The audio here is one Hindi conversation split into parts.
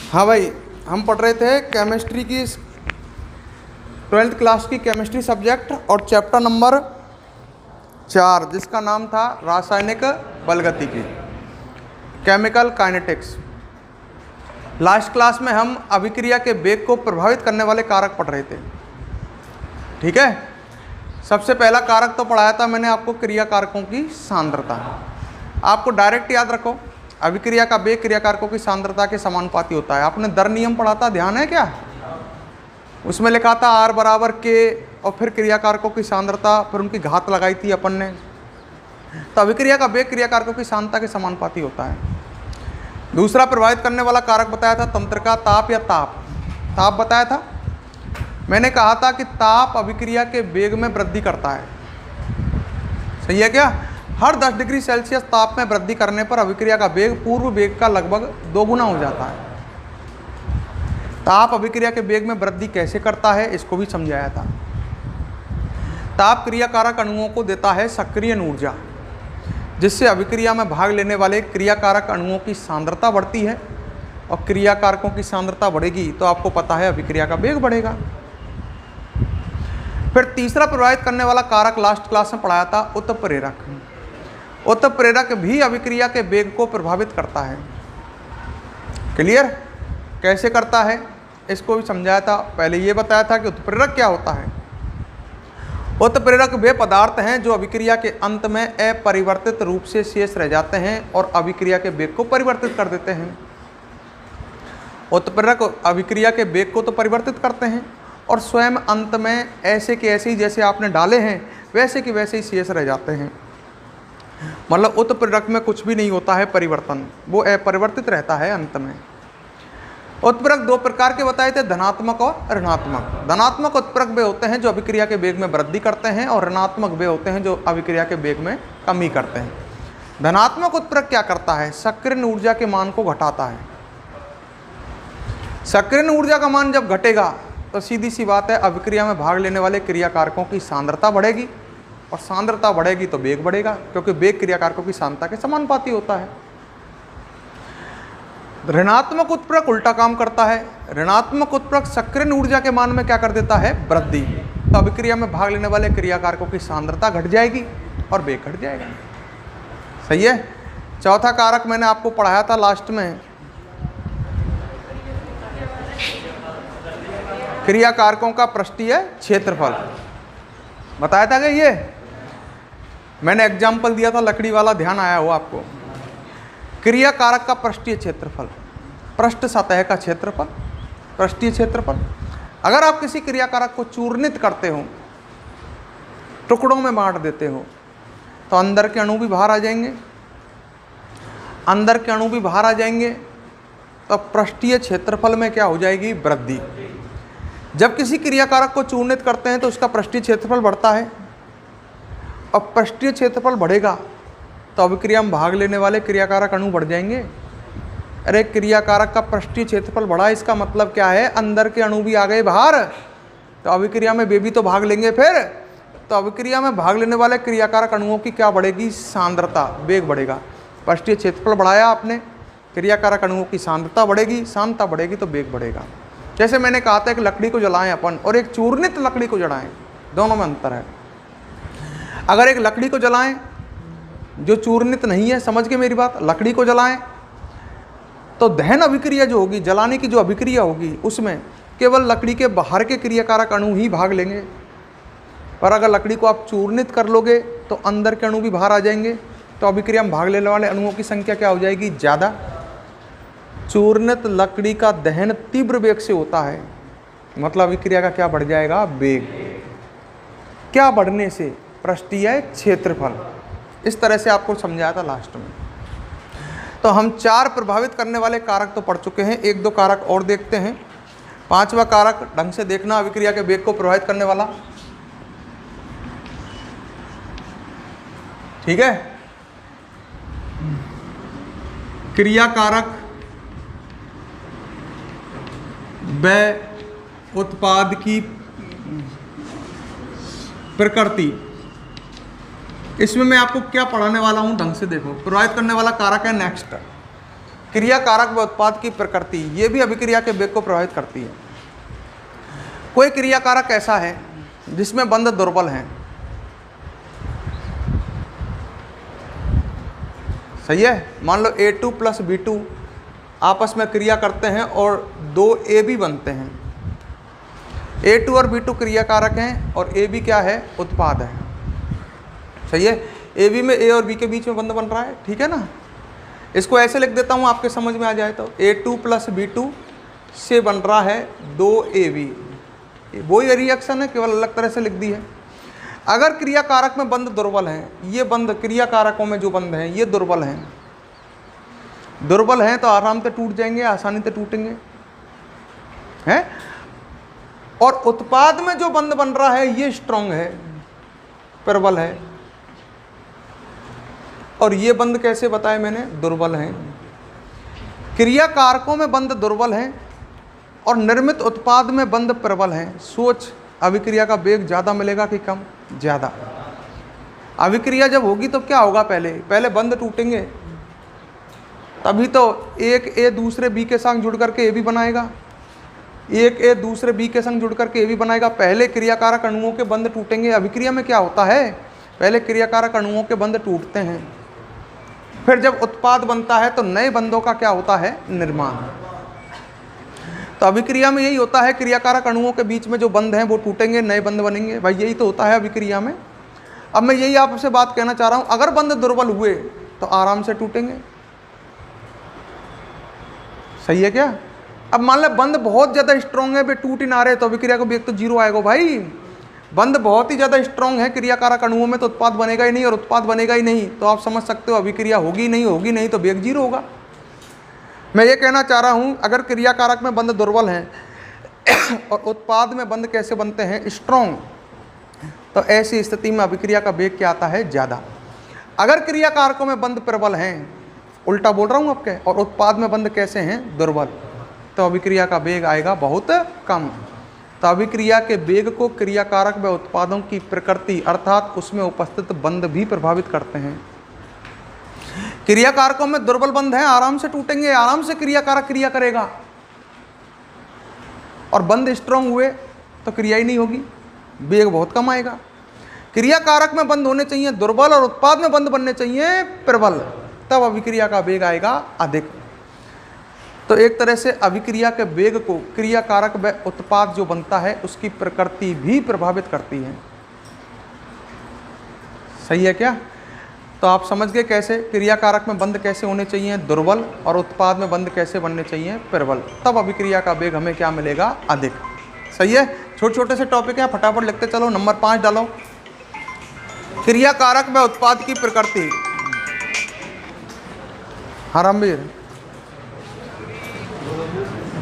हाँ भाई, हम पढ़ रहे थे केमिस्ट्री की 12th क्लास की केमिस्ट्री सब्जेक्ट और चैप्टर नंबर 4 जिसका नाम था रासायनिक बलगतिकी, केमिकल काइनेटिक्स। लास्ट क्लास में हम अभिक्रिया के वेग को प्रभावित करने वाले कारक पढ़ रहे थे। ठीक है, सबसे पहला कारक तो पढ़ाया था मैंने आपको, क्रिया कारकों की सांद्रता। आपको डायरेक्ट याद रखो, अभिक्रिया का वेग क्रिया कारकों की सांद्रता के समानुपाती होता है। आपने दर नियम पढ़ा था, ध्यान है क्या? उसमें लिखा था R बराबर K और फिर क्रिया कारकों की सांद्रता, फिर उनकी घात लगाई थी अपन ने। तो अभिक्रिया का वेग क्रिया कारकों की सांद्रता के समानुपाती होता है। दूसरा प्रभावित करने वाला कारक बताया था तंत्रिका ताप या ताप बताया था। मैंने कहा था कि ताप अभिक्रिया के वेग में वृद्धि करता है। सही है क्या? हर 10 डिग्री सेल्सियस ताप में वृद्धि करने पर अभिक्रिया का वेग पूर्व वेग का लगभग 2 गुना हो जाता है। ताप अभिक्रिया के वेग में वृद्धि कैसे करता है इसको भी समझाया था। ताप क्रियाकारक अणुओं को देता है सक्रियण ऊर्जा, जिससे अभिक्रिया में भाग लेने वाले क्रियाकारक अणुओं की सांद्रता बढ़ती है, और क्रियाकारकों की सांद्रता बढ़ेगी तो आपको पता है अभिक्रिया का वेग बढ़ेगा। फिर तीसरा प्रभावित करने वाला कारक लास्ट क्लास में पढ़ाया था उत्प्रेरक। उत्प्रेरक भी अभिक्रिया के वेग को प्रभावित करता है। क्लियर? कैसे करता है इसको भी समझाया था। पहले ये बताया था कि उत्प्रेरक क्या होता है। उत्प्रेरक वे पदार्थ हैं जो अभिक्रिया के अंत में अपरिवर्तित रूप से शेष रह जाते हैं और अभिक्रिया के वेग को परिवर्तित कर देते हैं। उत्प्रेरक अभिक्रिया के वेग को तो परिवर्तित करते हैं और स्वयं अंत में ऐसे के ऐसे ही जैसे आपने डाले हैं वैसे के वैसे ही शेष रह जाते हैं। मतलब उत्प्रेरक में कुछ भी नहीं होता है परिवर्तन, वो अपरिवर्तित रहता है अंत में। उत्प्रेरक 2 प्रकार के बताए थे, धनात्मक और ऋणात्मक। धनात्मक उत्प्रेरक वे होते हैं जो अभिक्रिया के वेग में वृद्धि करते हैं, और ऋणात्मक वे होते हैं जो अभिक्रिया के वेग में कमी करते हैं। धनात्मक उत्प्रेरक क्या करता है? सक्रियण ऊर्जा के मान को घटाता है। सक्रियण ऊर्जा का मान जब घटेगा तो सीधी सी बात है अभिक्रिया में भाग लेने वाले क्रियाकारकों की सांद्रता बढ़ेगी, और सांद्रता बढ़ेगी तो वेग बढ़ेगा, क्योंकि वेग क्रियाकारकों की सांद्रता के समानुपाती होता है। ऋणात्मक उत्प्रेरक उल्टा काम करता है। ऋणात्मक उत्प्रेरक सक्रियण ऊर्जा के मान में क्या कर देता है? वृद्धि। तो अभिक्रिया में भाग लेने वाले क्रियाकारकों की सांद्रता घट जाएगी और वेग घट जाएगा। सही है? चौथा कारक मैंने आपको पढ़ाया था लास्ट में, क्रियाकारकों का पृष्ठीय क्षेत्रफल। बताया था कि ये मैंने एग्जाम्पल दिया था लकड़ी वाला, ध्यान आया हो आपको। क्रियाकारक का पृष्ठीय क्षेत्रफल, पृष्ठ सतह का क्षेत्रफल, पृष्ठीय क्षेत्रफल। अगर आप किसी क्रियाकारक को चूर्णित करते हो, टुकड़ों में बांट देते हो, तो अंदर के अणु भी बाहर आ जाएंगे। अंदर के अणु भी बाहर आ जाएंगे तो पृष्ठीय क्षेत्रफल में क्या हो जाएगी? वृद्धि। जब किसी क्रियाकारक को चूर्णित करते हैं तो उसका पृष्ठीय क्षेत्रफल बढ़ता है, और पृष्ठीय क्षेत्रफल बढ़ेगा तो अभिक्रिया में भाग लेने वाले क्रियाकारक अणु बढ़ जाएंगे। अरे क्रियाकारक का पृष्ठीय क्षेत्रफल बढ़ा, इसका मतलब क्या है? अंदर के अणु भी आ गए बाहर, तो अभिक्रिया में वे भी तो भाग लेंगे। फिर तो अभिक्रिया में भाग लेने वाले क्रियाकारक अणुओं की क्या बढ़ेगी? सांद्रता, वेग बढ़ेगा। पृष्ठीय क्षेत्रफल बढ़ाया आपने, क्रियाकारक अणुओं की सांद्रता बढ़ेगी, सांद्रता बढ़ेगी तो वेग बढ़ेगा। जैसे मैंने कहा था, एक लकड़ी को जलाएं अपन और एक चूर्णित लकड़ी को जलाएं, दोनों में अंतर है। अगर एक लकड़ी को जलाएं जो चूर्णित नहीं है, समझ के मेरी बात, लकड़ी को जलाएं तो दहन अभिक्रिया जो होगी, जलाने की जो अभिक्रिया होगी, उसमें केवल लकड़ी के बाहर के क्रियाकारक अणु ही भाग लेंगे। पर अगर लकड़ी को आप चूर्णित कर लोगे तो अंदर के अणु भी बाहर आ जाएंगे, तो अभिक्रिया में भाग लेने वाले अणुओं की संख्या क्या हो जाएगी? ज़्यादा। चूर्णित लकड़ी का दहन तीव्र वेग से होता है, मतलब अभिक्रिया का क्या बढ़ जाएगा? वेग। क्या बढ़ने से? पृष्ठीय क्षेत्रफल। इस तरह से आपको समझाया था लास्ट में। तो हम 4 प्रभावित करने वाले कारक तो पढ़ चुके हैं, 1-2 कारक और देखते हैं। 5वां कारक ढंग से देखना, अभिक्रिया के वेग को प्रभावित करने वाला। ठीक है? क्रियाकारक व उत्पाद की प्रकृति। इसमें मैं आपको क्या पढ़ाने वाला हूं, ढंग से देखो। प्रभावित करने वाला कारक है नेक्स्ट, क्रिया कारक व उत्पाद की प्रकृति, ये भी अभिक्रिया के वेग को प्रभावित करती है। कोई क्रिया कारक ऐसा है जिसमें बंध दुर्बल हैं, सही है, मान लो A2 प्लस B2 आपस में क्रिया करते हैं और 2AB बनते हैं। A2 और B2 क्रिया कारक हैं और AB क्या है, उत्पाद है, सही है। AB में A और B के बीच में बंध बन रहा है, ठीक है ना। इसको ऐसे लिख देता हूँ आपके समझ में आ जाए तो, A2 प्लस B2 से बन रहा है 2AB, वही रिएक्शन है, केवल अलग तरह से लिख दी है। अगर क्रिया कारक में बंध दुर्बल हैं, ये बंध क्रिया कारकों में जो बंध हैं ये दुर्बल हैं, दुर्बल हैं तो आराम से टूट जाएंगे, आसानी से टूटेंगे, हैं। और उत्पाद में जो बंध बन रहा है ये स्ट्रांग है, प्रबल है, और ये बंध कैसे बताए मैंने, दुर्बल हैं। क्रिया कारकों में बंध दुर्बल हैं और निर्मित उत्पाद में बंध प्रबल हैं। सोच, अभिक्रिया का वेग ज़्यादा मिलेगा कि कम, ज़्यादा। अभिक्रिया जब होगी तो क्या होगा, पहले बंध टूटेंगे, तभी तो एक ए दूसरे बी के संग जुड़ करके ए भी बनाएगा, एक ए दूसरे बी के संग जुड़ करके ए भी बनाएगा। पहले क्रियाकारक अणुओं के बंध टूटेंगे। अभिक्रिया में क्या होता है, पहले क्रियाकारक अणुओं के बंध टूटते हैं, फिर जब उत्पाद बनता है तो नए बंधों का क्या होता है, निर्माण। तो अभिक्रिया में यही होता है, क्रियाकारक अणुओं के बीच में जो बंध हैं वो टूटेंगे, नए बंध बनेंगे, भाई यही तो होता है अभिक्रिया में। अब मैं यही आपसे बात कहना चाह रहा हूं, अगर बंध दुर्बल हुए तो आराम से टूटेंगे, सही है क्या। अब मान ले बंध बहुत ज़्यादा स्ट्रॉन्ग है, वे टूट ही ना रहे, तो अभिक्रिया का वेग तो जीरो आएगा भाई। बंध बहुत ही ज़्यादा स्ट्रॉन्ग है क्रियाकारक अणुओं में तो उत्पाद बनेगा ही नहीं, और उत्पाद बनेगा ही नहीं तो आप समझ सकते हो अभिक्रिया होगी नहीं तो वेग जीरो होगा। मैं ये कहना चाह रहा हूँ, अगर क्रियाकारक में बंध दुर्बल हैं और उत्पाद में बंध कैसे बनते हैं, स्ट्रॉन्ग, तो ऐसी स्थिति में अभिक्रिया का वेग क्या आता है, ज़्यादा। अगर क्रियाकारकों में बंध प्रबल हैं, उल्टा बोल रहा हूँ आपके, और उत्पाद में बंध कैसे हैं, दुर्बल, तो अभिक्रिया का वेग आएगा बहुत कम। तो अभिक्रिया के वेग को क्रियाकारक व उत्पादों की प्रकृति अर्थात उसमें उपस्थित बंध भी प्रभावित करते हैं। क्रियाकारकों में दुर्बल बंध हैं, आराम से टूटेंगे, आराम से क्रियाकारक क्रिया करेगा, और बंध स्ट्रांग हुए तो क्रिया ही नहीं होगी, वेग बहुत कम आएगा। क्रियाकारक में बंध होने चाहिए दुर्बल और उत्पाद में बंध बनने चाहिए प्रबल, तब अभिक्रिया का वेग आएगा अधिक। तो एक तरह से अभिक्रिया के वेग को क्रियाकारक व उत्पाद जो बनता है उसकी प्रकृति भी प्रभावित करती है, सही है क्या। तो आप समझ गए कैसे क्रियाकारक में बंध कैसे होने चाहिए, दुर्बल, और उत्पाद में बंध कैसे बनने चाहिए, प्रबल, तब अभिक्रिया का वेग हमें क्या मिलेगा, अधिक, सही है। छोटे छोटे से टॉपिक है, फटाफट लिखते चलो। नंबर 5 डालो, क्रियाकारक व उत्पाद की प्रकृति। हाँ रामवीर,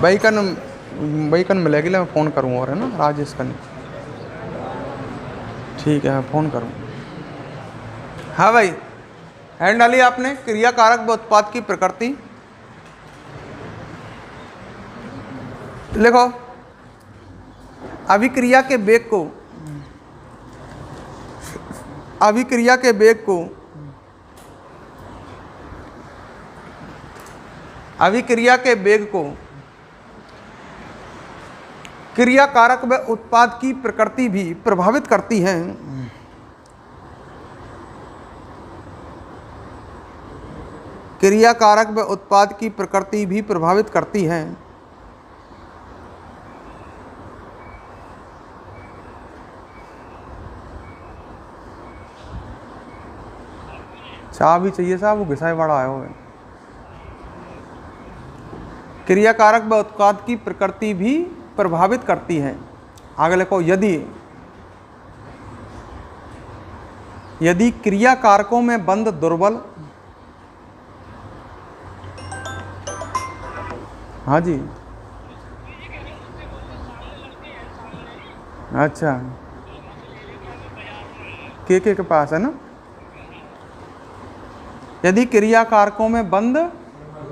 बैकन मिलेगी, मैं फ़ोन करूँ, और है ना राजेश का, ठीक है मैं फ़ोन करूँ। हाँ भाई, हैंड डाली आपने, क्रियाकारक व उत्पाद की प्रकृति। लिखो, अभिक्रिया के वेग को क्रियाकारक व उत्पाद की प्रकृति भी प्रभावित करती है। क्रियाकारक व उत्पाद की प्रकृति भी प्रभावित करती है। चाह भी चाहिए साहब, वो घिसाई बड़ा आया हुआ है। क्रियाकारक व उत्पाद की प्रकृति भी प्रभावित करती है। आगे लिखो, यदि क्रियाकारकों में बंध दुर्बल, हाँ जी, अच्छा, के पास है ना। यदि क्रियाकारकों में बंध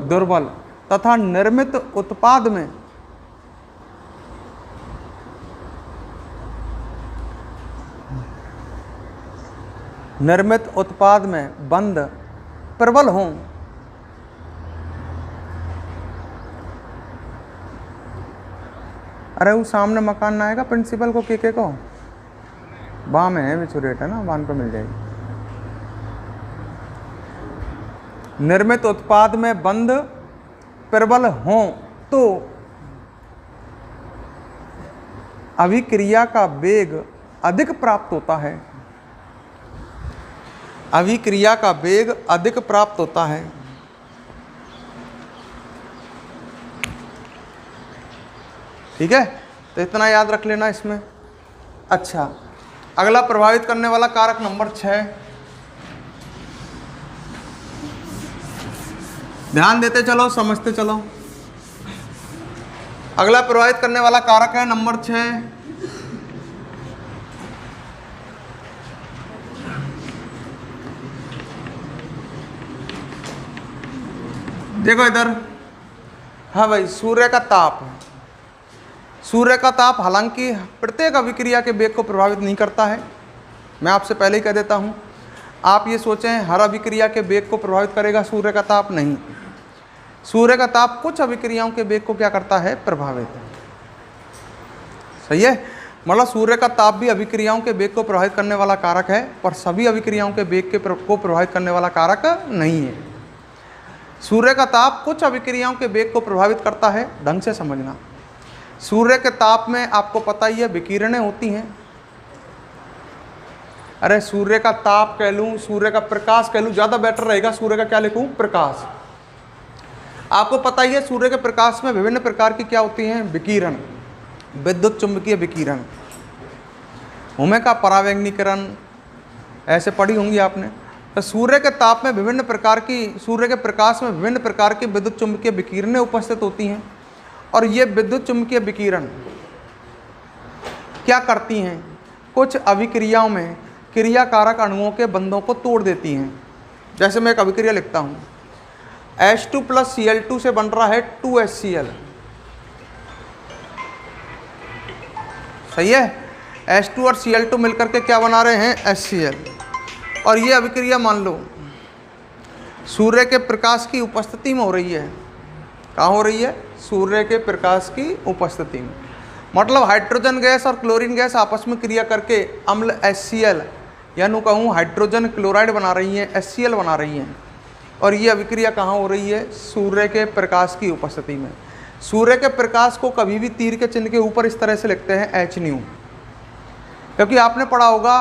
दुर्बल तथा निर्मित उत्पाद में बंध प्रबल हों, अरे वो सामने मकान ना आएगा प्रिंसिपल को के को वहाँ में है विचुरेट है ना, वहाँ पर मिल जाएगी। निर्मित उत्पाद में बंध प्रबल हो तो अभिक्रिया का वेग अधिक प्राप्त होता है। अभिक्रिया का वेग अधिक प्राप्त होता है। ठीक है, तो इतना याद रख लेना इसमें। अच्छा, अगला प्रभावित करने वाला कारक नंबर 6, ध्यान देते चलो, समझते चलो। अगला प्रभावित करने वाला कारक है नंबर 6, देखो इधर। हाँ भाई, सूर्य का ताप। सूर्य का ताप हालांकि प्रत्येक अभिक्रिया के वेग को प्रभावित नहीं करता है, मैं आपसे पहले ही कह देता हूँ। आप ये सोचें हर अभिक्रिया के वेग को प्रभावित करेगा सूर्य का ताप, नहीं। सूर्य का ताप कुछ अभिक्रियाओं के वेग को क्या करता है, प्रभावित। सही है, मतलब सूर्य का ताप भी अभिक्रियाओं के वेग को प्रभावित करने वाला कारक है, पर सभी अभिक्रियाओं के वेग को प्रभावित करने वाला कारक नहीं है। सूर्य का ताप कुछ अभिक्रियाओं के वेग को प्रभावित करता है, ढंग से समझना। सूर्य के ताप में आपको पता ही है विकिरणें होती हैं। अरे सूर्य का ताप कह लूँ, सूर्य का प्रकाश कह लूँ, ज़्यादा बेटर रहेगा। सूर्य का क्या लिखूँ, प्रकाश। आपको पता ही है सूर्य के प्रकाश में विभिन्न प्रकार की क्या होती हैं, विकिरण, विद्युत चुंबकीय विकिरण, भूमिका परावैंगनीकरण, ऐसे पढ़ी होंगी आपने। तो सूर्य के ताप में विभिन्न प्रकार की, सूर्य के प्रकाश में विभिन्न प्रकार की विद्युत चुंबकीय विकिरणें उपस्थित होती हैं। और ये विद्युत चुंबकीय विकिरण क्या करती हैं, कुछ अभिक्रियाओं में क्रियाकारक अणुओं के बंधों को तोड़ देती हैं। जैसे मैं एक अभिक्रिया लिखता हूँ, H2 + Cl2 से बन रहा है 2HCl। सही है, H2 और Cl2 मिलकर के क्या बना रहे हैं, HCl। और ये अभिक्रिया मान लो सूर्य के प्रकाश की उपस्थिति में हो रही है। कहाँ हो रही है, सूर्य के प्रकाश की उपस्थिति में। मतलब हाइड्रोजन गैस और क्लोरीन गैस आपस में क्रिया करके अम्ल HCl, यानी कहूँ हाइड्रोजन क्लोराइड बना रही हैं, HCl बना रही हैं। और ये अभिक्रिया कहाँ हो रही है, सूर्य के प्रकाश की उपस्थिति में। सूर्य के प्रकाश को कभी भी तीर के चिन्ह के ऊपर इस तरह से लिखते हैं Hν, क्योंकि आपने पढ़ा होगा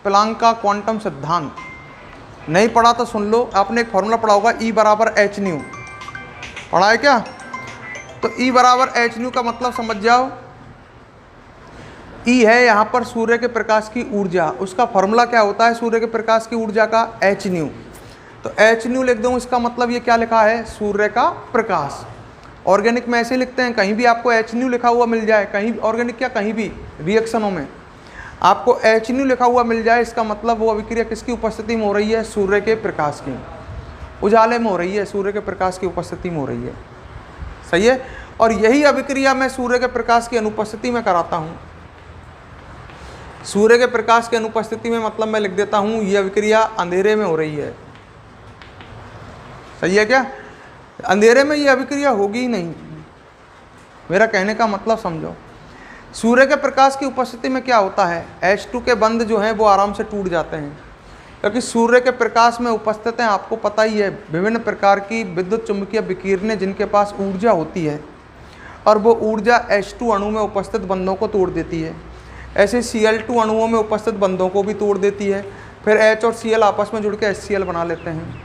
प्लांक का क्वांटम सिद्धांत। नहीं पढ़ा तो सुन लो, आपने एक फॉर्मूला पढ़ा होगा E = Hν, पढ़ा है क्या। तो E = Hν का मतलब समझ जाओ, E है यहाँ पर सूर्य के प्रकाश की ऊर्जा, उसका फॉर्मूला क्या होता है सूर्य के प्रकाश की ऊर्जा का, Hν। तो Hν लिख दूँ, इसका मतलब ये क्या लिखा है, सूर्य का प्रकाश। ऑर्गेनिक में ऐसे लिखते हैं, कहीं भी आपको Hν लिखा हुआ मिल जाए, कहीं ऑर्गेनिक क्या कहीं भी रिएक्शनों में आपको Hν लिखा हुआ मिल जाए, इसका मतलब वो अभिक्रिया किसकी उपस्थिति में हो रही है, सूर्य के प्रकाश की, उजाले में हो रही है, सूर्य के प्रकाश की उपस्थिति में हो रही है। सही है, और यही अभिक्रिया मैं सूर्य के प्रकाश की अनुपस्थिति में कराता हूँ। सूर्य के प्रकाश की अनुपस्थिति में मतलब मैं लिख देता हूँ ये अभिक्रिया अंधेरे में हो रही है। सही है क्या, अंधेरे में ये अभिक्रिया होगी ही नहीं। मेरा कहने का मतलब समझो, सूर्य के प्रकाश की उपस्थिति में क्या होता है, H2 के बंध जो हैं वो आराम से टूट जाते हैं, क्योंकि सूर्य के प्रकाश में उपस्थित हैं, आपको पता ही है, विभिन्न प्रकार की विद्युत चुंबकीय विकिरणें जिनके पास ऊर्जा होती है, और वो ऊर्जा H2 अणु में उपस्थित बंधों को तोड़ देती है। ऐसे Cl2 अणुओं में उपस्थित बंधों को भी तोड़ देती है, फिर H और Cl आपस में जुड़ के HCl बना लेते हैं।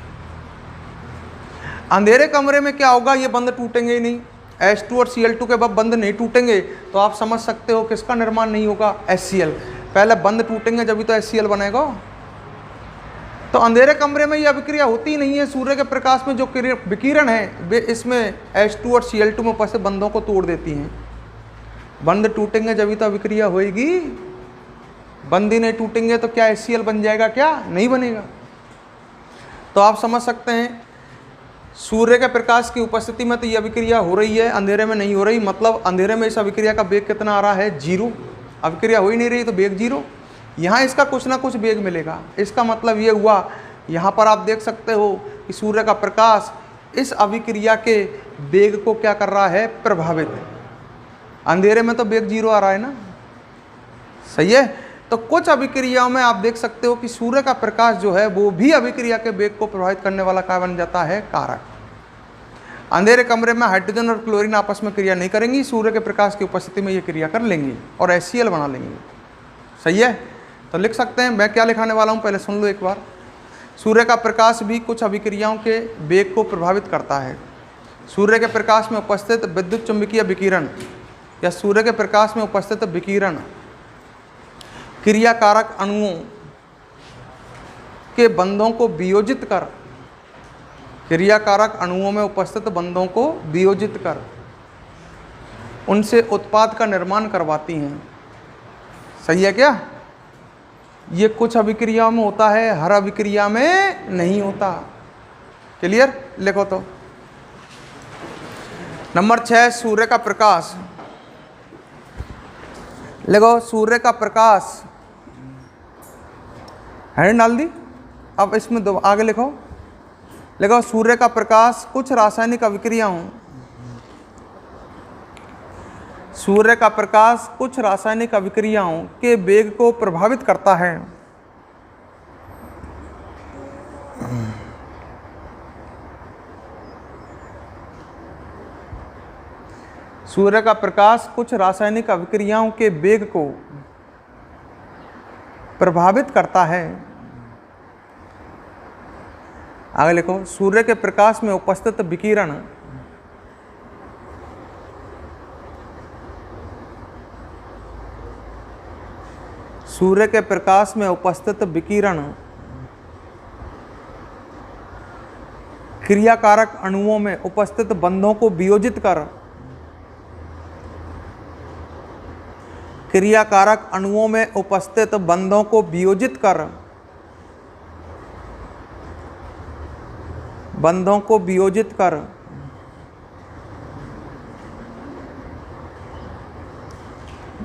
अंधेरे कमरे में क्या होगा, ये बंध टूटेंगे ही नहीं। H2 और Cl2 के बाद बंध नहीं टूटेंगे तो आप समझ सकते हो किसका निर्माण नहीं होगा, HCl। पहले बंध टूटेंगे जब तो HCl बनेगा। तो अंधेरे कमरे में ये अभिक्रिया होती ही नहीं है। सूर्य के प्रकाश में जो विकिरण है वे इसमें H2 और Cl2 में उपस्थित बंधों को तोड़ देती हैं। बंध टूटेंगे जब तो अभिक्रिया होएगी, बंध ही नहीं टूटेंगे तो क्या HCl बन जाएगा, क्या नहीं बनेगा। तो आप समझ सकते हैं सूर्य के प्रकाश की उपस्थिति में तो ये अभिक्रिया हो रही है, अंधेरे में नहीं हो रही। मतलब अंधेरे में इस अभिक्रिया का वेग कितना आ रहा है, 0। अभिक्रिया हो ही नहीं रही तो वेग 0। यहाँ इसका कुछ ना कुछ वेग मिलेगा। इसका मतलब ये हुआ, यहाँ पर आप देख सकते हो कि सूर्य का प्रकाश इस अभिक्रिया के वेग को क्या कर रहा है, प्रभावित। अंधेरे में तो वेग 0 आ रहा है ना, सही है। तो कुछ अभिक्रियाओं में आप देख सकते हो कि सूर्य का प्रकाश जो है वो भी अभिक्रिया के वेग को प्रभावित करने वाला क्या बन जाता है, कारक। अंधेरे कमरे में हाइड्रोजन और क्लोरीन आपस में क्रिया नहीं करेंगी, सूर्य के प्रकाश की उपस्थिति में ये क्रिया कर लेंगी और HCl बना लेंगी, सही है। तो लिख सकते हैं, मैं क्या लिखाने वाला हूँ पहले सुन लो एक बार। सूर्य का प्रकाश भी कुछ अभिक्रियाओं के वेग को प्रभावित करता है। सूर्य के प्रकाश में उपस्थित विद्युत चुंबकीय विकिरण या सूर्य के प्रकाश में उपस्थित विकिरण क्रियाकारक अणुओं के बंधों को वियोजित कर, क्रियाकारक अणुओं में उपस्थित बंधों को वियोजित कर उनसे उत्पाद का निर्माण करवाती हैं, सही है क्या। ये कुछ अभिक्रियाओं में होता है, हर अभिक्रिया में नहीं होता। क्लियर, लिखो तो। नंबर 6, सूर्य का प्रकाश। लिखो, सूर्य का प्रकाश है डाल दी। अब इसमें दो आगे लिखो, लिखो सूर्य का प्रकाश कुछ रासायनिक अभिक्रियाओं, सूर्य का प्रकाश कुछ रासायनिक अभिक्रियाओं के वेग को प्रभावित करता है। सूर्य का प्रकाश कुछ रासायनिक अभिक्रियाओं के वेग को प्रभावित करता है। आगे लिखो, सूर्य के प्रकाश में उपस्थित विकिरण सूर्य के प्रकाश में उपस्थित विकिरण क्रियाकारक अणुओं में उपस्थित बंधों को वियोजित कर, क्रियाकारक अणुओं में उपस्थित बंधों को वियोजित कर, बंधों को वियोजित कर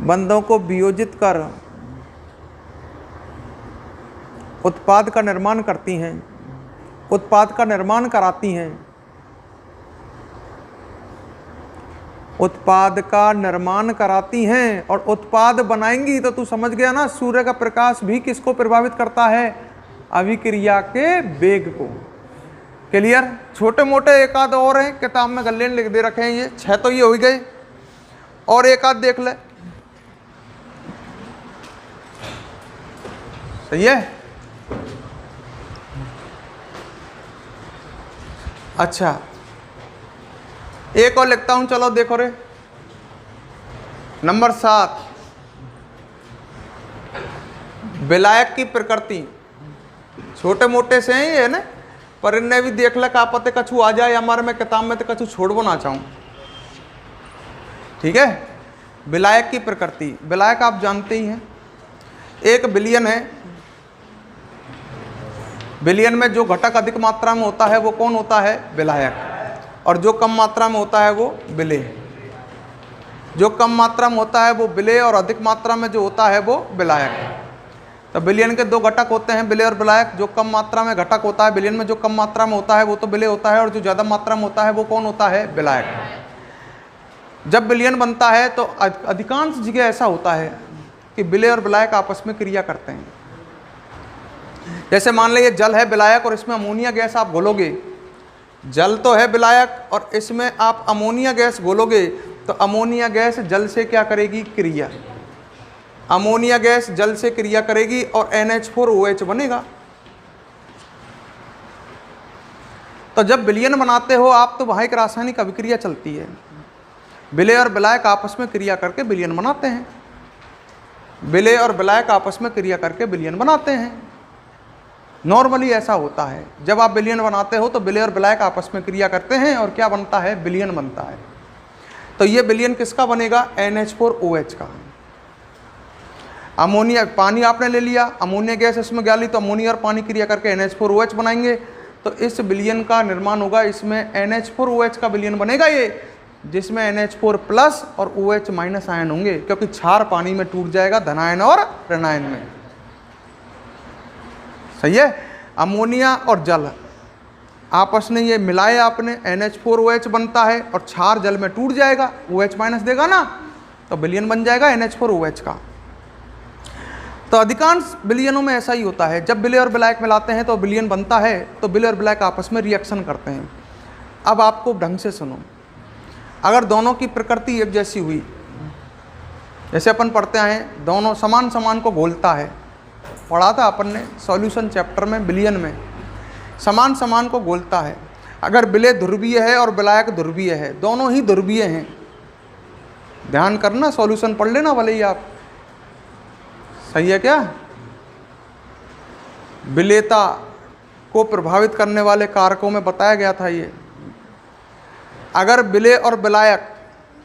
बंधों को वियोजित कर उत्पाद का निर्माण करती हैं, उत्पाद का निर्माण कराती हैं, उत्पाद का निर्माण कराती हैं और उत्पाद बनाएंगी। तो तू समझ गया ना, सूर्य का प्रकाश भी किसको प्रभावित करता है, अभिक्रिया के वेग को। क्लियर। छोटे मोटे एक आध और हैं, किताब में गल्ले लिख दे रखे हैं, ये 6 तो ये हो गए, और एक आध देख ले, सही है। अच्छा, एक और लिखता हूं, चलो देखो रे। नंबर 7, विलायक की प्रकृति। छोटे मोटे से हैं ये ना, पर इनने भी देख ला, का पते कछु आ जाए हमारे में किताब में तो कछु छोड़ ना चाहूं, ठीक है। विलायक की प्रकृति। विलायक आप जानते ही हैं, एक विलयन है, विलयन में जो घटक अधिक मात्रा में होता है वो कौन होता है, विलायक, और जो कम मात्रा में होता है वो विलेय। जो कम मात्रा में होता है वो विलेय और अधिक मात्रा में जो होता है वो विलायक। तो विलयन के 2 घटक होते हैं, विलेय और विलायक। जो कम मात्रा में घटक होता है विलयन में, जो कम मात्रा में होता है वो तो विलेय होता है, और जो ज़्यादा मात्रा में होता है वो कौन होता है, विलायक। जब विलयन बनता है तो अधिकांश जगह ऐसा होता है कि विलेय और विलायक आपस में क्रिया करते हैं। जैसे मान लीजिए जल है विलायक और इसमें अमोनिया गैस आप घोलोगे, जल तो है विलायक और इसमें आप अमोनिया गैस घोलोगे, तो अमोनिया गैस जल से क्या करेगी, क्रिया। अमोनिया गैस जल से क्रिया करेगी और NH4OH बनेगा। तो जब विलयन बनाते हो आप तो वहाँ एक रासायनिक अभिक्रिया चलती है, विलेय और विलायक आपस में क्रिया करके विलयन बनाते हैं, विलेय और विलायक आपस में क्रिया करके विलयन बनाते हैं। नॉर्मली ऐसा होता है, जब आप विलयन बनाते हो तो विलेय और विलायक आपस में क्रिया करते हैं और क्या बनता है, विलयन बनता है। तो ये विलयन किसका बनेगा, NH4OH का। अमोनिया, पानी आपने ले लिया, अमोनिया गैस इसमें डाली तो अमोनिया और पानी क्रिया करके NH4OH बनाएंगे, तो इस विलयन का निर्माण होगा, इसमें NH4OH का विलयन बनेगा ये, जिसमें NH4 प्लस और OH माइनस आयन होंगे, क्योंकि क्षार पानी में टूट जाएगा धनायन और ऋणायन में, सही है। अमोनिया और जल आपस में ये मिलाए आपने, NH4OH बनता है और क्षार जल में टूट जाएगा, OH माइनस देगा ना, तो विलयन बन जाएगा NH4OH का। तो अधिकांश विलयनों में ऐसा ही होता है, जब विलय और विलायक मिलाते हैं तो विलयन बनता है, तो विलय और विलायक आपस में रिएक्शन करते हैं। अब आपको ढंग से सुनो, अगर दोनों की प्रकृति एक जैसी हुई, जैसे अपन पढ़ते हैं दोनों समान समान को घोलता है, पढ़ा था अपन ने सॉल्यूशन चैप्टर में, विलयन में समान समान को घोलता है। अगर विलय ध्रुवीय है और विलायक ध्रुवीय है, दोनों ही ध्रुवीय हैं, ध्यान करना, सॉल्यूशन पढ़ लेना भले ही आप, सही है क्या। विलेयता को प्रभावित करने वाले कारकों में बताया गया था ये, अगर विलय और विलायक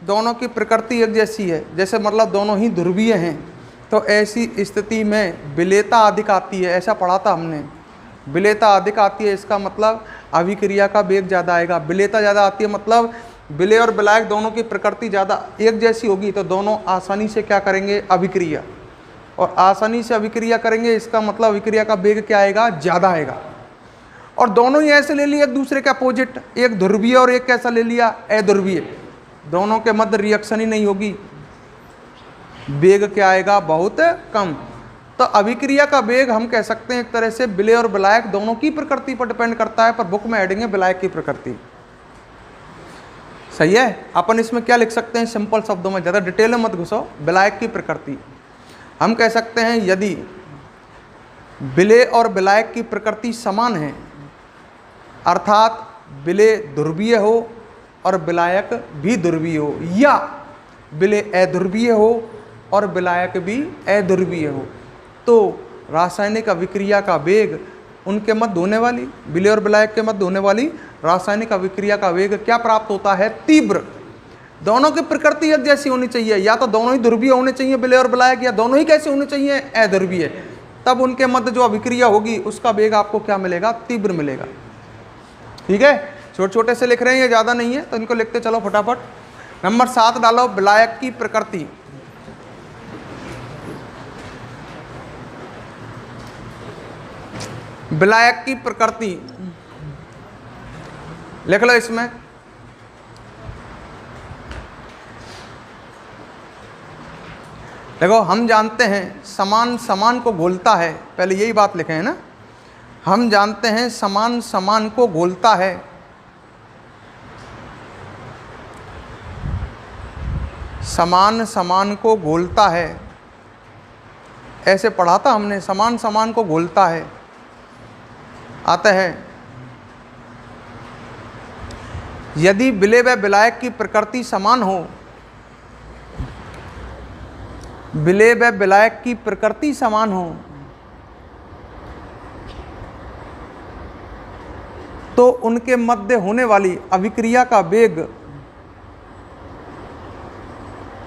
दोनों की प्रकृति एक जैसी है, जैसे मतलब दोनों ही ध्रुवीय हैं, तो ऐसी स्थिति में विलेयता अधिक आती है, ऐसा पढ़ा था हमने। विलेयता अधिक आती है, इसका मतलब अभिक्रिया का वेग ज़्यादा आएगा। विलेयता ज़्यादा आती है मतलब विलय और विलायक दोनों की प्रकृति ज़्यादा एक जैसी होगी, तो दोनों आसानी से क्या करेंगे, अभिक्रिया, और आसानी से अभिक्रिया करेंगे, इसका मतलब अभिक्रिया का वेग क्या आएगा, ज़्यादा आएगा। और दोनों ही ऐसे ले लिए एक दूसरे के अपोजिट, एक ध्रुवीय और एक कैसा ले लिया, अध्रुवीय, दोनों के मध्य रिएक्शन ही नहीं होगी, वेग क्या आएगा, बहुत कम। तो अभिक्रिया का वेग हम कह सकते हैं एक तरह से विलय और विलायक दोनों की प्रकृति पर डिपेंड करता है, पर बुक में ऐड है विलायक की प्रकृति, सही है। अपन इसमें क्या लिख सकते हैं सिंपल शब्दों में, ज़्यादा डिटेल में मत घुसो। विलायक की प्रकृति हम कह सकते हैं यदि विलय और विलायक की प्रकृति समान है, अर्थात विलय ध्रुवीय हो और विलायक भी ध्रुवीय हो, या विलय अध्रुवीय हो और विलायक भी अध्रुवीय हो, तो रासायनिक अभिक्रिया का वेग उनके मध्य होने वाली, विलय और विलायक के मध्य होने वाली रासायनिक अभिक्रिया का वेग क्या प्राप्त होता है, तीव्र। दोनों की प्रकृति एक जैसी होनी चाहिए, या तो दोनों ही ध्रुवीय होने चाहिए विलय और विलायक, या दोनों ही कैसे होने चाहिए, अध्रुवीय, तब उनके मध्य जो अभिक्रिया होगी उसका वेग आपको क्या मिलेगा, तीव्र मिलेगा। ठीक है, छोटे छोटे से लिख रहे हैं, ये ज़्यादा नहीं है, तो इनको लिखते चलो फटाफट। नंबर 7 डालो, विलायक की प्रकृति। विलायक की प्रकृति लिख लो इसमें। देखो हम जानते हैं समान समान को घोलता है, पहले यही बात लिखे हैं ना, हम जानते हैं समान समान को घोलता है। समान समान को घोलता है, ऐसे पढ़ा था हमने, समान समान को घोलता है। आता है यदि विलय व विलायक की प्रकृति समान हो, विलय व विलायक की प्रकृति समान हो, तो उनके मध्य होने वाली अभिक्रिया का वेग,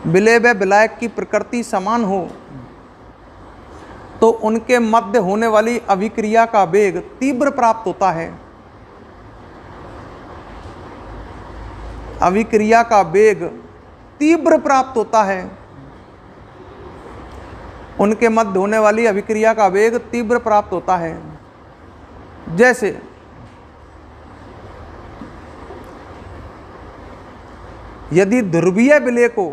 विलय व विलायक की प्रकृति समान हो तो उनके मध्य होने वाली अभिक्रिया का वेग तीव्र प्राप्त होता है। अभिक्रिया का वेग तीव्र प्राप्त होता है, उनके मध्य होने वाली अभिक्रिया का वेग तीव्र प्राप्त होता है। जैसे यदि ध्रुवीय विलय को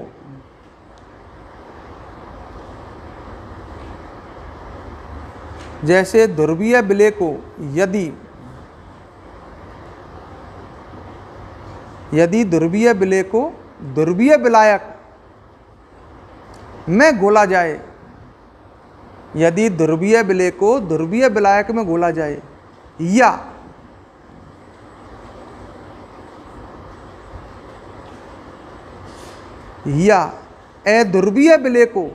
ध्रुवीय विलय को यदि ध्रुवीय विलय को ध्रुवीय विलायक में घोला जाए, यदि ध्रुवीय विलय को ध्रुवीय विलायक में घोला जाए, या अध्रुवीय विलय को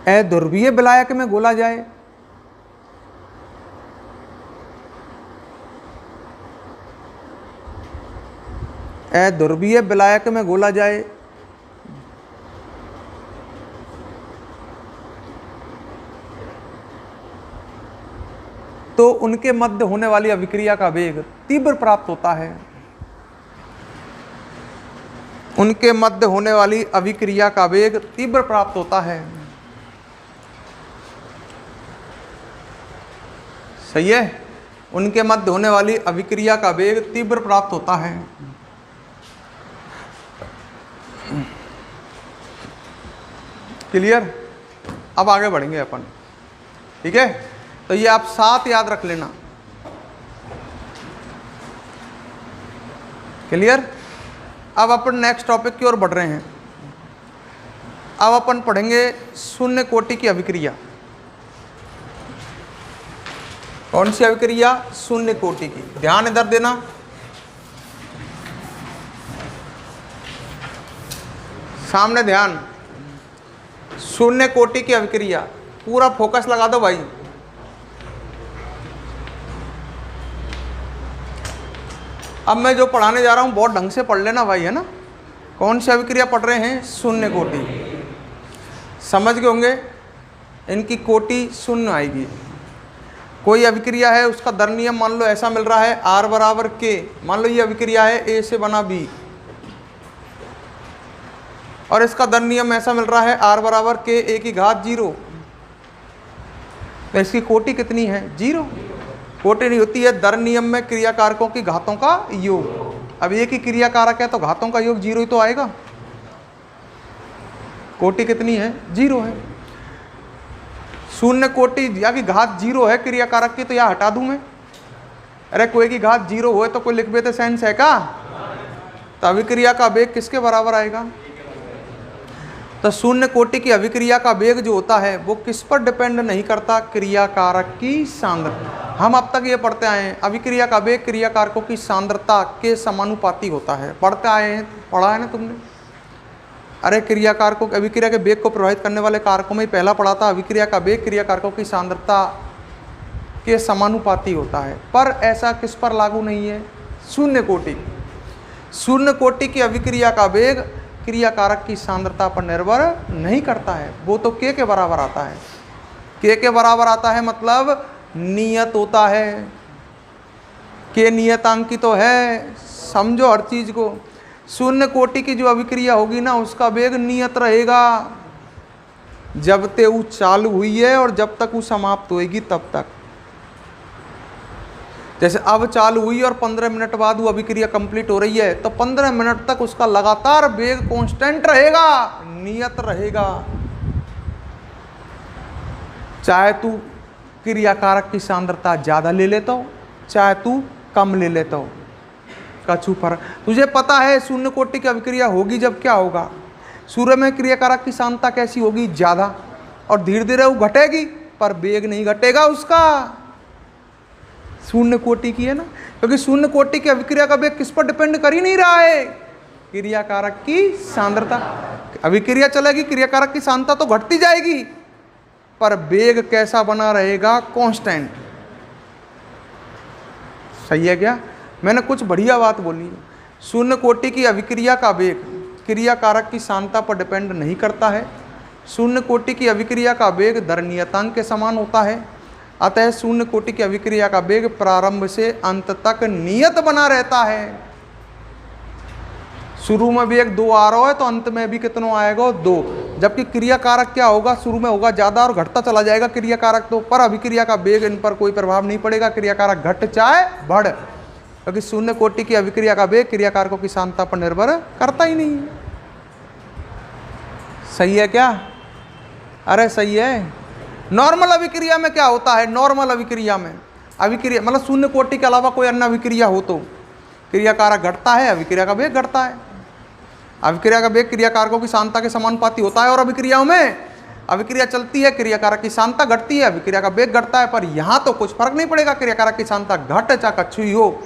अध्रुवीय विलायक में घोला जाए, अध्रुवीय विलायक में घोला जाए, तो उनके मध्य होने वाली अभिक्रिया का वेग तीव्र प्राप्त होता है। उनके मध्य होने वाली अभिक्रिया का वेग तीव्र प्राप्त होता है। सही है, उनके मध्य होने वाली अभिक्रिया का वेग तीव्र प्राप्त होता है। क्लियर। अब आगे बढ़ेंगे अपन, ठीक है। तो ये आप 7 याद रख लेना, क्लियर। अब अपन नेक्स्ट टॉपिक की ओर बढ़ रहे हैं। अब अपन पढ़ेंगे शून्य कोटि की अभिक्रिया। कौन सी अभिक्रिया? शून्य कोटि की। ध्यान इधर देना, सामने ध्यान। शून्य कोटि की अभिक्रिया, पूरा फोकस लगा दो भाई। अब मैं जो पढ़ाने जा रहा हूं बहुत ढंग से पढ़ लेना भाई, है ना। कौन सी अभिक्रिया पढ़ रहे हैं? शून्य कोटि। समझ गए होंगे, इनकी कोटि शून्य आएगी। कोई अभिक्रिया है, उसका दर नियम मान लो ऐसा मिल रहा है, R बराबर K। मान लो ये अभिक्रिया है, A से बना B, और इसका दर नियम ऐसा मिल रहा है, R बराबर K A की घात 0। तो इसकी कोटि कितनी है? 0। कोटि नहीं होती है दर नियम में क्रिया कारकों की घातों का योग। अब एक ही क्रिया कारक है तो घातों का योग 0 ही तो आएगा। कोटि कितनी है? 0 है। शून्य कोटि या की घात 0 है क्रिया कारक की, तो यह हटा दूं मैं। अरे कोई की घात 0 हो तो कोई लिख देते सेंस है का? तो अभिक्रिया का वेग किसके बराबर आएगा? तो शून्य कोटि की अभिक्रिया का वेग जो होता है वो किस पर डिपेंड नहीं करता? क्रिया कारक की सांद्रता। हम अब तक ये पढ़ते आए हैं, अभिक्रिया का वेग क्रिया कारकों की सांद्रता के समानुपाती होता है। पढ़ते आए हैं, पढ़ा है ना तुमने। अरे क्रिया कारकों अभिक्रिया के वेग को प्रभावित करने वाले कारकों में पहला पढ़ा था, अभिक्रिया का वेग क्रिया कारकों की सांद्रता के समानुपाती होता है। पर ऐसा किस पर लागू नहीं है? शून्य कोटि। शून्य कोटि की अभिक्रिया का वेग क्रिया कारक की सांद्रता पर निर्भर नहीं करता है, वो तो K के बराबर आता है। K के बराबर आता है मतलब नियत होता है। K नियतांकी तो है, समझो हर चीज को। शून्य कोटि की जो अभिक्रिया होगी ना, उसका वेग नियत रहेगा। जब तक वो चालू हुई है और जब तक वो समाप्त होएगी तब तक। जैसे अब चालू हुई और 15 मिनट बाद वो अभिक्रिया कंप्लीट हो रही है, तो 15 मिनट तक उसका लगातार वेग कांस्टेंट रहेगा, नियत रहेगा। चाहे तू क्रिया कारक की सांद्रता ज्यादा ले लेता हो, चाहे तू कम ले लेता हो, कछु फर्क। तुझे पता है शून्य कोटि की अभिक्रिया होगी जब क्या होगा? सूर्य में क्रिया कारक की सांद्रता कैसी होगी? ज्यादा, और धीरे धीरे वो घटेगी, पर वेग नहीं घटेगा उसका। शून्य कोटि की है ना, क्योंकि शून्य कोटि की अभिक्रिया का वेग किस पर डिपेंड कर ही नहीं रहा है? क्रिया कारक की सांद्रता। अभिक्रिया चलेगी, क्रिया कारक की सांद्रता तो घटती जाएगी, पर वेग कैसा बना रहेगा? कांस्टेंट। सही है क्या? मैंने कुछ बढ़िया बात बोली। शून्य कोटि की अभिक्रिया का वेग क्रिया कारक की सांद्रता पर डिपेंड नहीं करता है। शून्य कोटि की अभिक्रिया का वेग दर नियतांक के समान होता है। अतः शून्य कोटि की अभिक्रिया का वेग प्रारंभ से अंत तक नियत बना रहता है। शुरू में भी 2 आ रहा है तो अंत में भी कितना आएगा? 2। जबकि क्रिया कारक क्या होगा? शुरू में होगा ज्यादा और घटता चला जाएगा क्रिया कारक, तो पर अभिक्रिया का वेग इन पर कोई प्रभाव नहीं पड़ेगा। क्रिया कारक घट चाहे बढ़, क्योंकि शून्य कोटि की अभिक्रिया का वेग क्रिया कारकों की सांद्रता पर निर्भर करता ही नहीं। सही है क्या? अरे सही है। नॉर्मल अभिक्रिया में क्या होता है? नॉर्मल अभिक्रिया में अभिक्रिया मतलब शून्य कोटि के अलावा कोई अन्य अभिक्रिया हो तो क्रिया कारक घटता है, अभिक्रिया का वेग घटता है। अभिक्रिया का वेग क्रिया कारकों की सांद्रता के समानुपाती होता है, और अभिक्रियाओं में अभिक्रिया चलती है, क्रिया कारक की सांद्रता घटती है, अभिक्रिया का वेग घटता है। पर यहाँ तो कुछ फर्क नहीं पड़ेगा, क्रिया कारक की सांद्रता घट चाहे कछु ही हो,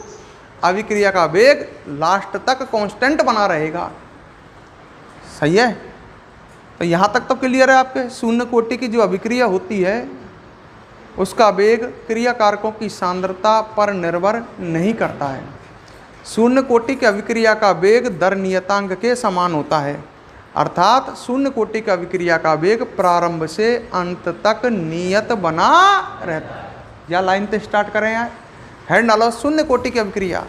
अभिक्रिया का वेग लास्ट तक कांस्टेंट बना रहेगा। सही है? तो यहाँ तक तो क्लियर है आपके। शून्य कोटि की जो अभिक्रिया होती है उसका वेग क्रिया कारकों की सांद्रता पर निर्भर नहीं करता है। शून्य कोटि की अभिक्रिया का वेग दर नियतांक के समान होता है, अर्थात शून्य कोटि की अभिक्रिया का वेग प्रारंभ से अंत तक नियत बना रहता है। या लाइन से स्टार्ट करें यार, हेड डालो शून्य कोटि की अभिक्रिया।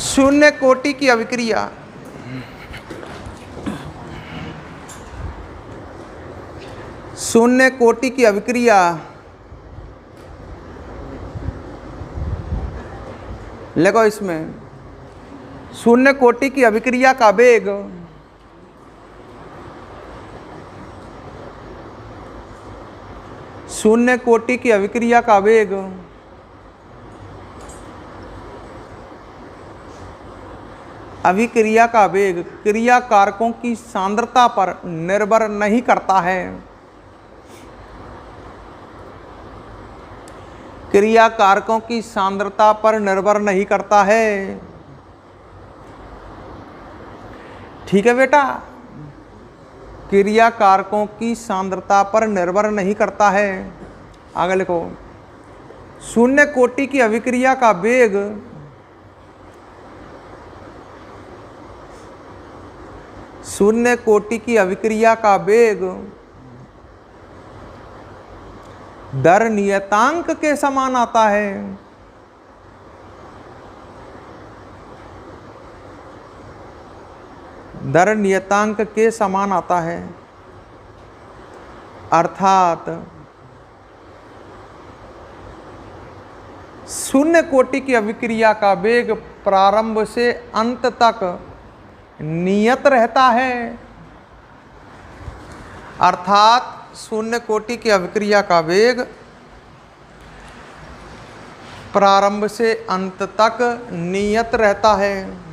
शून्य कोटि की अभिक्रिया शून्य कोटि की अभिक्रिया लिखो इसमें शून्य कोटि की अभिक्रिया का वेग शून्य कोटि की अभिक्रिया का वेग अभिक्रिया का वेग क्रिया कारकों की सांद्रता पर निर्भर नहीं करता है। क्रिया कारकों की सांद्रता पर निर्भर नहीं करता है। ठीक है बेटा, क्रिया कारकों की सांद्रता पर निर्भर नहीं करता है। आगे लिखो, शून्य कोटि की अभिक्रिया का वेग शून्य कोटि की अभिक्रिया का वेग दर नियतांक के समान आता है। दर नियतांक के समान आता है, अर्थात शून्य कोटि की अभिक्रिया का वेग प्रारंभ से अंत तक नियत रहता है। अर्थात शून्य कोटि की अभिक्रिया का वेग प्रारंभ से अंत तक नियत रहता है।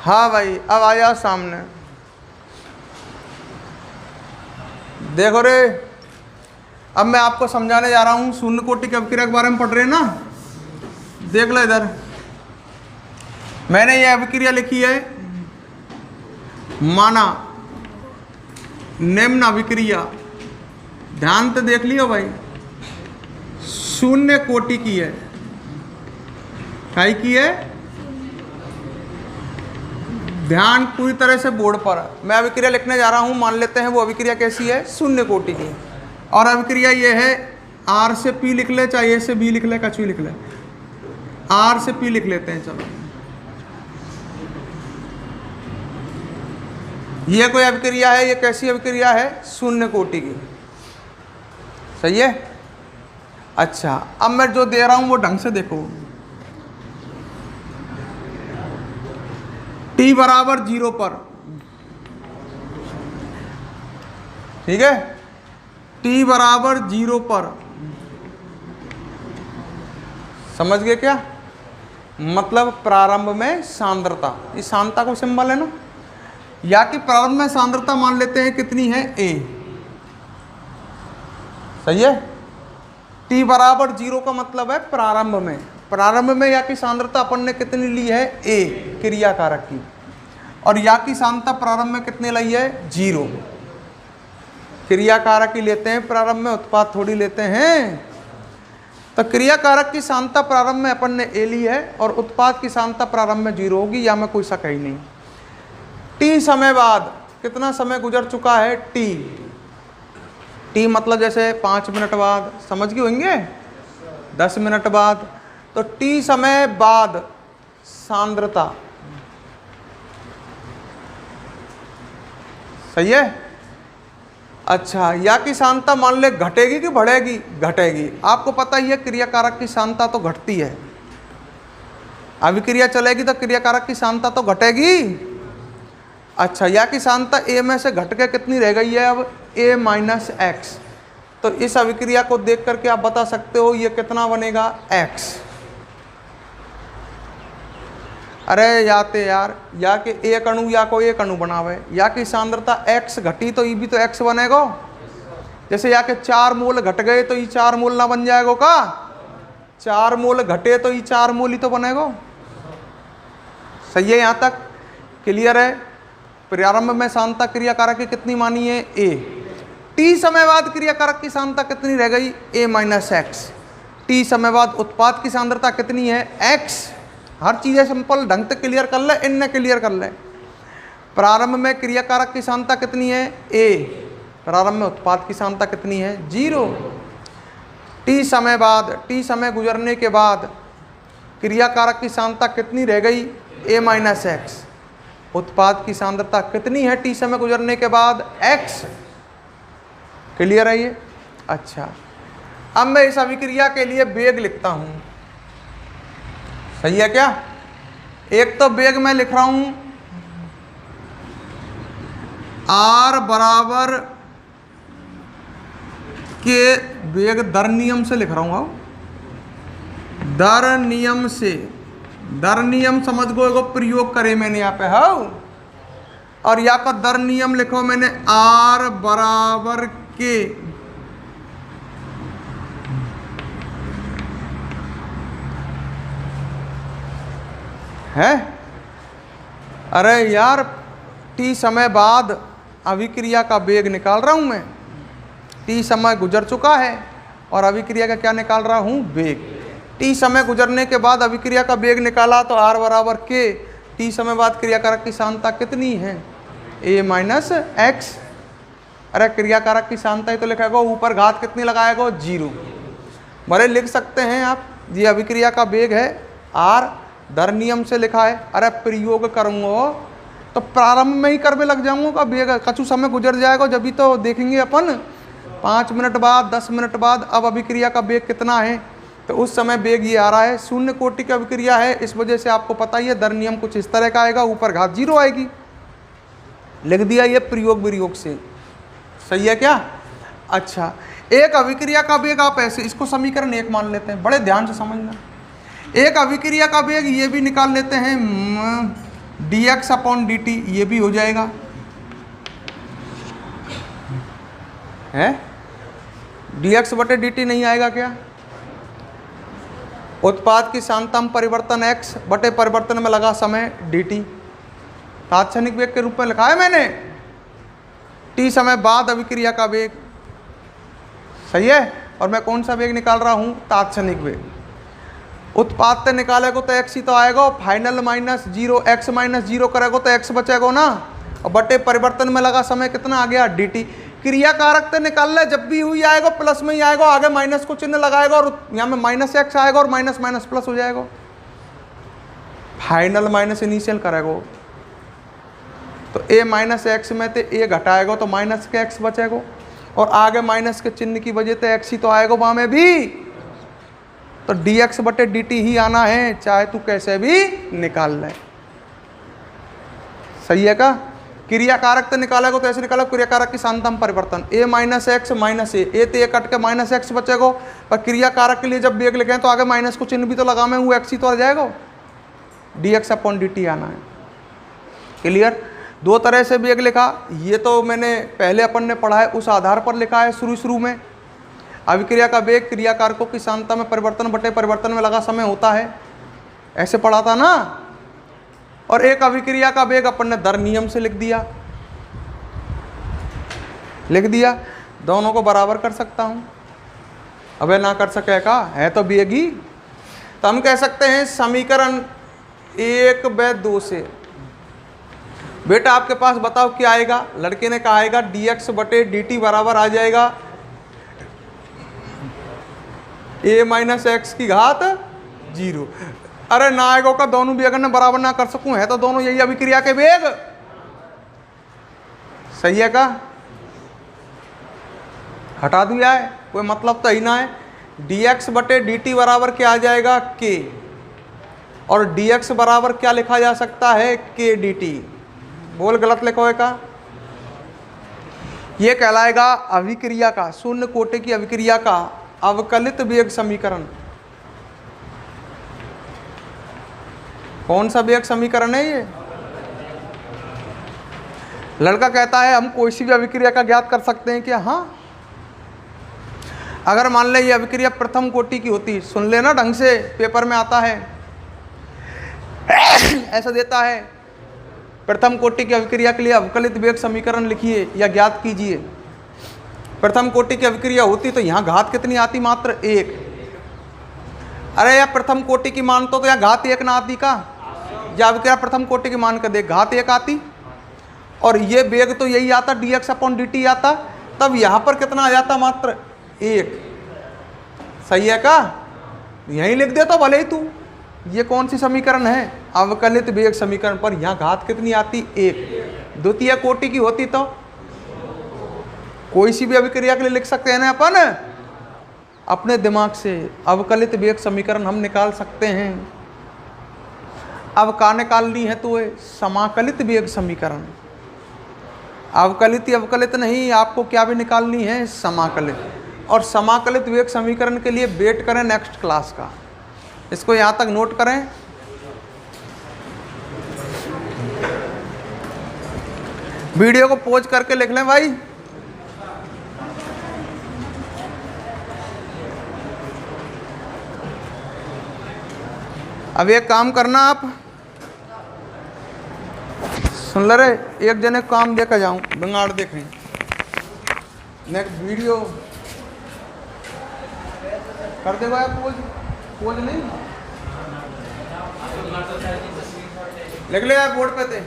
हाँ भाई, अब आ जाओ सामने। देखो रे, अब मैं आपको समझाने जा रहा हूं। शून्य कोटि की अभिक्रिया के बारे में पढ़ रहे हैं ना, देख लो इधर। मैंने ये अभिक्रिया लिखी है, माना निम्न अभिक्रिया, ध्यान से देख लियो भाई, शून्य कोटि की है। काय की है? ध्यान पूरी तरह से बोर्ड पर। मैं अभिक्रिया लिखने जा रहा हूं, मान लेते हैं वो अभिक्रिया कैसी है, शून्य कोटि की। और अभिक्रिया ये है, आर से पी लिख ले, चाहे ए से बी लिख ले, कछु लिख ले। आर से पी लिख लेते हैं, चलो। ये कोई अभिक्रिया है, ये कैसी अभिक्रिया है, शून्य कोटि की। सही है। अच्छा, अब मैं जो दे रहा हूं वो ढंग से देखो। t बराबर 0 पर, ठीक है, t बराबर 0 पर, समझ गए क्या? मतलब प्रारंभ में सांद्रता, इस सांद्रता को सिंबल है ना, या कि प्रारंभ में सांद्रता मान लेते हैं कितनी है, a। सही है। t बराबर 0 का मतलब है प्रारंभ में या की सांद्रता अपन ने कितनी ली है, a क्रिया कारक की, और या की सांद्रता प्रारंभ में कितने ली है, 0। क्रिया कारक ही लेते हैं प्रारंभ में, उत्पाद थोड़ी लेते हैं। तो क्रिया कारक की सांद्रता प्रारंभ में अपन ने a ली है और उत्पाद की सांद्रता प्रारंभ में 0 होगी, या में कोई शक ही नहीं। t समय बाद, कितना समय गुजर चुका है, t मतलब जैसे 5 मिनट बाद, समझ गए होंगे, 10 मिनट बाद। तो t समय बाद सांद्रता, सही है। अच्छा, या की सांद्रता मान ले घटेगी कि बढ़ेगी, घटेगी। आपको पता ही है क्रिया कारक की सांद्रता तो घटती है, अभिक्रिया चलेगी तो क्रिया कारक की सांद्रता तो घटेगी। अच्छा, या की सांद्रता a में से घट के कितनी रह गई है अब, a माइनस एक्स। तो इस अभिक्रिया को देख करके आप बता सकते हो ये कितना बनेगा, x। अरे याते यार, या के एक अणु या को एक अणु बनावे, या की सांद्रता x घटी तो ये भी तो x बनेगा। जैसे या के 4 मोल घट गए तो ये 4 मोल ना बन जाएगा का, 4 मोल घटे तो ये 4 मोल ही तो बनेगा। सही है, यहाँ तक क्लियर है। प्रारंभ में सांद्रता क्रिया कारक की कितनी मानी है, a। t समय बाद क्रिया कारक की सांद्रता कितनी रह गई, a माइनस एक्स। t समय बाद उत्पाद की सांद्रता कितनी है, x। हर चीज़ें सिंपल ढंग से क्लियर कर ले, इनने क्लियर कर ले। प्रारंभ में क्रिया कारक की सांद्रता कितनी है, a। प्रारंभ में उत्पाद की सांद्रता कितनी है, 0। t समय बाद, t समय गुजरने के बाद क्रिया कारक की सांद्रता कितनी रह गई, a माइनस एक्स। उत्पाद की सांद्रता कितनी है t समय गुजरने के बाद, x। क्लियर है ये। अच्छा, अब मैं इस अभिक्रिया के लिए वेग लिखता हूं, सही है क्या? एक तो वेग मैं लिख रहा हूं r बराबर के वेग दर नियम से लिख रहा हूं, दर नियम से, दर नियम समझ गो, एगो प्रयोग करे मैंने यहाँ पे हो, और या का दर नियम लिखो मैंने r बराबर के है। अरे यार t समय बाद अभिक्रिया का वेग निकाल रहा हूं मैं, t समय गुजर चुका है और अभिक्रिया का क्या निकाल रहा हूं? वेग। t समय गुजरने के बाद अभिक्रिया का वेग निकाला तो r बराबर के, t समय बाद क्रियाकारक की सांद्रता कितनी है? a minus x. अरे क्रियाकारक की सांद्रता ही तो लिखेगा, ऊपर घात कितनी लगाएगा? 0। भले लिख सकते हैं आप, ये अभिक्रिया का वेग है r, दर नियम से लिखा है। अरे प्रयोग करूँगा तो प्रारंभ में ही करने लग जाऊँगा, वेग कछु समय गुजर जाएगा जब भी तो देखेंगे अपन, 5 मिनट बाद 10 मिनट बाद। अब अभिक्रिया का वेग कितना है? तो उस समय वेग ये आ रहा है, शून्य कोटि की अभिक्रिया है, इस वजह से आपको पता ही है दर नियम कुछ इस तरह का आएगा, ऊपर घात 0 आएगी। लिख दिया ये प्रयोग वियोग से, सही है क्या? अच्छा, एक अभिक्रिया का वेग आप ऐसे, इसको समीकरण 1 मान लेते हैं, बड़े ध्यान से समझना। एक अभिक्रिया का वेग ये भी निकाल लेते हैं dx अपॉन dt, ये भी हो जाएगा है। dx बटे dt नहीं आएगा क्या? उत्पाद की सांतम परिवर्तन x बटे परिवर्तन में लगा समय dt, तात्क्षणिक वेग के रूप में लिखा है मैंने, t समय बाद अभिक्रिया का वेग, सही है। और मैं कौन सा वेग निकाल रहा हूं? तात्क्षणिक वेग। उत्पाद से निकालेगा तो x ही तो आएगा, फाइनल माइनस 0, x माइनस 0 करेगा तो x बचेगा ना, और बटे परिवर्तन में लगा समय कितना आ गया? dt। क्रियाकारक से निकाल ले, जब भी हुई आएगा प्लस में ही आएगा, आगे माइनस को चिन्ह लगाएगा और यहाँ में माइनस x आएगा और माइनस माइनस प्लस हो जाएगा, फाइनल माइनस इनिशियल करेगा तो a माइनस एक्स में तो a घटाएगा तो माइनस के x बचेगा, और आगे माइनस के चिन्ह की वजह से x ही तो आएगा वहाँ में भी, तो dx बटे dt ही आना है, चाहे तू कैसे भी निकाल ले, सही है का? क्रियाकारक तो निकालेगा तो ऐसे निकालो, क्रियाकारक की सांतम परिवर्तन a माइनस एक्स माइनस ए तो ये कट के माइनस एक्स बचेगा, पर क्रियाकारक के लिए जब वेग लिखें तो आगे माइनस को चिन्ह भी तो लगा में, वो एक्स ही तो आ जाएगा, dx अपॉन dt आना है। क्लियर? दो तरह से वेग लिखा, ये तो मैंने पहले अपन ने पढ़ा है उस आधार पर लिखा है शुरू में। अभिक्रिया का वेग क्रियाकारकों की सांद्रता में परिवर्तन बटे परिवर्तन में लगा समय होता है, ऐसे पढ़ा था ना। और एक अभिक्रिया का वेग अपन ने दर नियम से लिख दिया, दोनों को बराबर कर सकता हूं। अबे ना कर सके का है तो वेग ही, तो हम कह सकते हैं समीकरण 1 व 2 से, बेटा आपके पास बताओ क्या आएगा? लड़के ने कहा आएगा dx बटे dt बराबर आ जाएगा a माइनस एक्स की घात 0। अरे ना आएगा का, दोनों भी अगर मैं बराबर ना कर सकूं, है तो दोनों यही अभिक्रिया के वेग, सही है का? हटा दिया है, कोई मतलब तो ही ना है। dx बटे dt बराबर क्या आ जाएगा? k, और dx बराबर क्या लिखा जा सकता है? k dt। बोल गलत लिखो है का? ये कहलाएगा अभिक्रिया का, शून्य कोटि की अभिक्रिया का अवकलित वेग समीकरण। कौन सा वेग समीकरण है ये? लड़का कहता है हम कोई सी भी अभिक्रिया का ज्ञात कर सकते हैं क्या? हाँ, अगर मान ले ये अभिक्रिया प्रथम कोटि की होती, सुन लेना ढंग से, पेपर में आता है ऐसा देता है, प्रथम कोटि की अभिक्रिया के लिए अवकलित वेग समीकरण लिखिए या ज्ञात कीजिए। प्रथम कोटि की अभिक्रिया होती तो यहाँ घात कितनी आती? मात्र 1। अरे यार प्रथम कोटि की मान तो यहाँ घात 1 ना आती का? या अभिक्रिया प्रथम कोटि की मान कर दे, घात 1 आती, और ये वेग तो यही आता dx अपॉन dt आता, तब यहाँ पर कितना आ जाता? मात्र 1। सही है का? यही लिख दे तो भले ही तू। ये कौन सी समीकरण है? अवकलित वेग समीकरण। पर यहाँ घात कितनी आती? 1। द्वितीय कोटि की होती तो कोई सी भी अभिक्रिया के लिए लिख सकते हैं ना अपन, अपने दिमाग से अवकलित वेग समीकरण हम निकाल सकते हैं। अब का निकालनी है तो समाकलित वेग समीकरण। अवकलित अवकलित नहीं, आपको क्या भी निकालनी है, समाकलित। और समाकलित वेग समीकरण के लिए वेट करें नेक्स्ट क्लास का। इसको यहाँ तक नोट करें। वीडियो को पॉज करके लिख लें भाई। अब एक काम करना, आप सुन ले रे, एक जने काम देकर जाऊं, बंगाड़ देखें नेक्स्ट वीडियो कर देगा। पोज पोज नहीं लिख ले बोर्ड पे थे।